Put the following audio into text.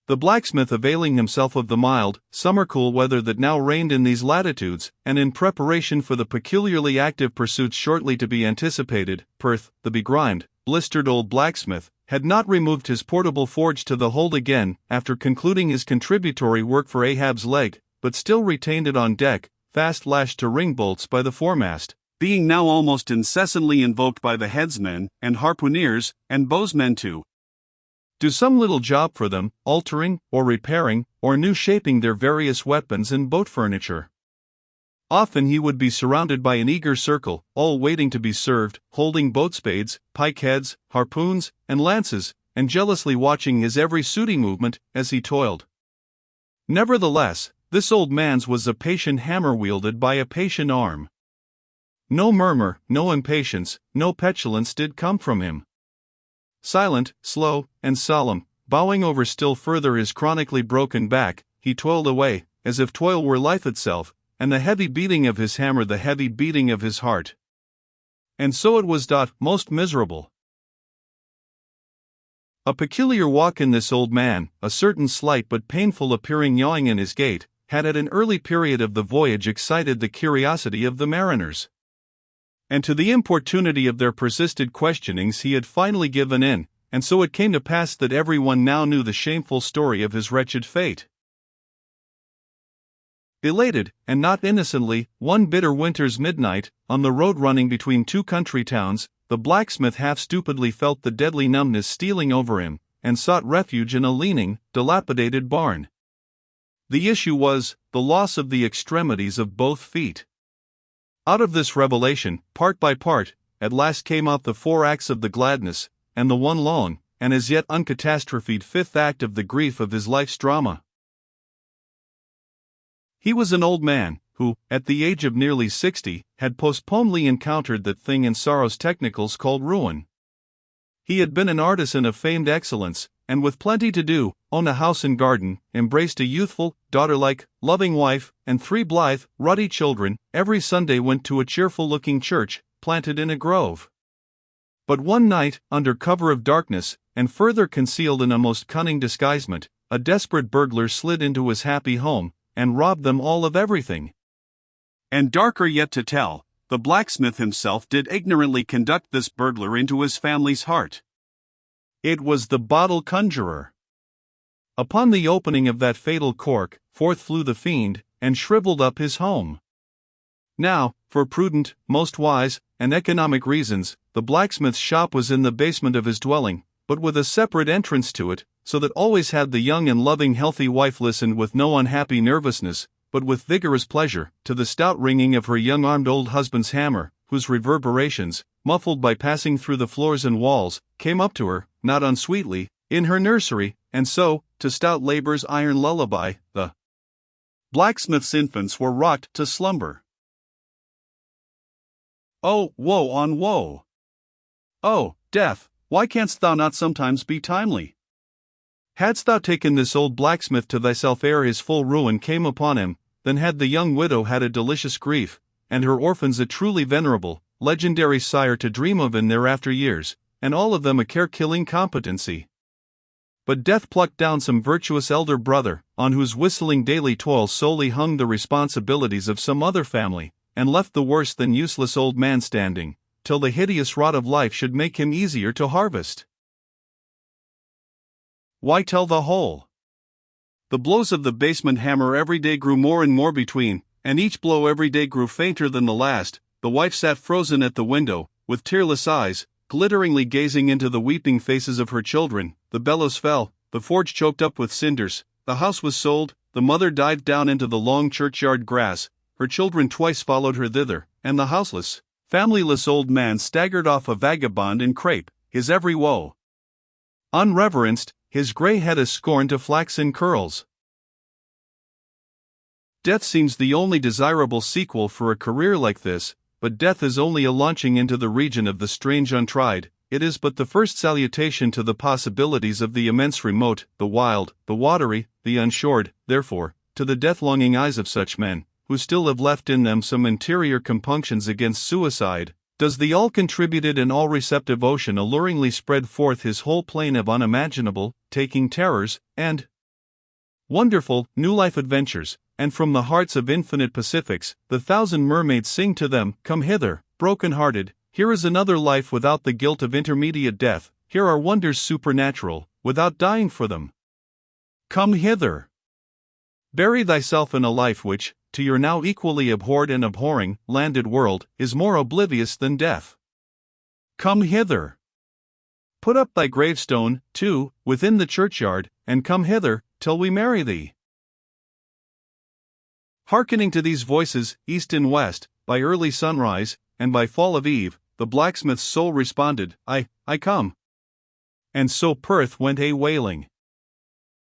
The blacksmith, availing himself of the mild, summer-cool weather that now reigned in these latitudes, and in preparation for the peculiarly active pursuits shortly to be anticipated, Perth, the begrimed, blistered old blacksmith, had not removed his portable forge to the hold again after concluding his contributory work for Ahab's leg, but still retained it on deck, fast lashed to ring bolts by the foremast, being now almost incessantly invoked by the headsmen, and harpooneers, and bowsmen to do some little job for them, altering, or repairing, or new shaping their various weapons and boat furniture. Often he would be surrounded by an eager circle, all waiting to be served, holding boat spades, pike heads, harpoons, and lances, and jealously watching his every sooty movement as he toiled. Nevertheless, this old man's was a patient hammer wielded by a patient arm. No murmur, no impatience, no petulance did come from him. Silent, slow, and solemn, bowing over still further his chronically broken back, he toiled away, as if toil were life itself, and the heavy beating of his hammer the heavy beating of his heart. And so it was most miserable. A peculiar walk in this old man, a certain slight but painful appearing yawing in his gait, had at an early period of the voyage excited the curiosity of the mariners. And to the importunity of their persistent questionings he had finally given in, and so it came to pass that everyone now knew the shameful story of his wretched fate. Elated, and not innocently, one bitter winter's midnight, on the road running between two country towns, the blacksmith half-stupidly felt the deadly numbness stealing over him, and sought refuge in a leaning, dilapidated barn. The issue was the loss of the extremities of both feet. Out of this revelation, part by part, at last came out the 4 acts of the gladness, and the one long, and as yet uncatastrophed 5th act of the grief of his life's drama. He was an old man, who, at the age of nearly 60, had postponedly encountered that thing in sorrow's technicals called ruin. He had been an artisan of famed excellence, and with plenty to do, owned a house and garden, embraced a youthful, daughter-like, loving wife, and 3 blithe, ruddy children, every Sunday went to a cheerful-looking church, planted in a grove. But one night, under cover of darkness, and further concealed in a most cunning disguisement, a desperate burglar slid into his happy home, and robbed them all of everything. And darker yet to tell, the blacksmith himself did ignorantly conduct this burglar into his family's heart. It was the bottle conjurer. Upon the opening of that fatal cork, forth flew the fiend, and shriveled up his home. Now, for prudent, most wise, and economic reasons, the blacksmith's shop was in the basement of his dwelling, but with a separate entrance to it, so that always had the young and loving healthy wife listened with no unhappy nervousness, but with vigorous pleasure, to the stout ringing of her young armed old husband's hammer, whose reverberations, muffled by passing through the floors and walls, came up to her, not unsweetly, in her nursery, and so, to stout labor's iron lullaby, the blacksmith's infants were rocked to slumber. Oh, woe on woe! Oh, death, why canst thou not sometimes be timely? Hadst thou taken this old blacksmith to thyself ere his full ruin came upon him, then had the young widow had a delicious grief, and her orphans a truly venerable, legendary sire to dream of in their after years, and all of them a care-killing competency. But death plucked down some virtuous elder brother, on whose whistling daily toil solely hung the responsibilities of some other family, and left the worse than useless old man standing, till the hideous rot of life should make him easier to harvest. Why tell the whole? The blows of the basement hammer every day grew more and more between, and each blow every day grew fainter than the last. The wife sat frozen at the window, with tearless eyes, glitteringly gazing into the weeping faces of her children. The bellows fell, the forge choked up with cinders, the house was sold, the mother dived down into the long churchyard grass, her children twice followed her thither, and the houseless, familyless old man staggered off a vagabond in crape, his every woe unreverenced, his grey head a scorn to flaxen curls. Death seems the only desirable sequel for a career like this, but death is only a launching into the region of the strange untried. It is but the first salutation to the possibilities of the immense remote, the wild, the watery, the unshored. Therefore, to the death-longing eyes of such men, who still have left in them some interior compunctions against suicide, does the all-contributed and all-receptive ocean alluringly spread forth his whole plain of unimaginable, taking terrors, and Wonderful, new life adventures, and from the hearts of infinite Pacifics, the thousand mermaids sing to them, "Come hither, broken-hearted, here is another life without the guilt of intermediate death, here are wonders supernatural, without dying for them. Come hither. Bury thyself in a life which, to your now equally abhorred and abhorring, landed world, is more oblivious than death. Come hither. Put up thy gravestone, too, within the churchyard, and come hither, till we marry thee." Hearkening to these voices, east and west, by early sunrise, and by fall of eve, the blacksmith's soul responded, I come. And so Perth went a wailing.